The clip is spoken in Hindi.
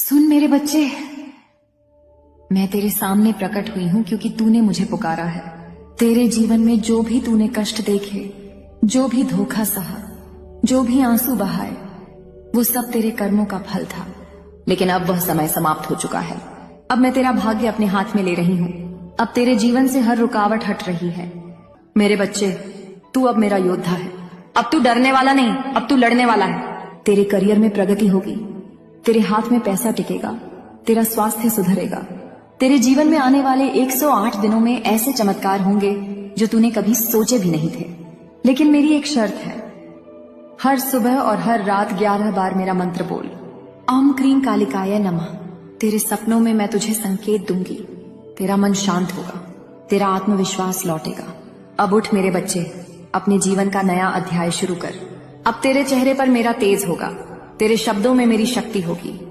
सुन मेरे बच्चे, मैं तेरे सामने प्रकट हुई हूं क्योंकि तूने मुझे पुकारा है। तेरे जीवन में जो भी तूने कष्ट देखे, जो भी धोखा सहा, जो भी आंसू बहाए, वो सब तेरे कर्मों का फल था। लेकिन अब वह समय समाप्त हो चुका है। अब मैं तेरा भाग्य अपने हाथ में ले रही हूं। अब तेरे जीवन से हर रुकावट हट रही है। मेरे बच्चे, तू अब मेरा योद्धा है। अब तू डरने वाला नहीं, अब तू लड़ने वाला है। तेरे करियर में प्रगति होगी, तेरे हाथ में पैसा टिकेगा, तेरा स्वास्थ्य सुधरेगा। तेरे जीवन में आने वाले 108 दिनों में ऐसे चमत्कार होंगे जो तूने कभी सोचे भी नहीं थे। लेकिन मेरी एक शर्त है, हर सुबह और हर रात 11 बार मेरा मंत्र बोल, ओम क्रीम कालिकाय नमः। तेरे सपनों में मैं तुझे संकेत दूंगी, तेरा मन शांत होगा, तेरा आत्मविश्वास लौटेगा। अब उठ मेरे बच्चे, अपने जीवन का नया अध्याय शुरू कर। अब तेरे चेहरे पर मेरा तेज होगा, तेरे शब्दों में मेरी शक्ति होगी,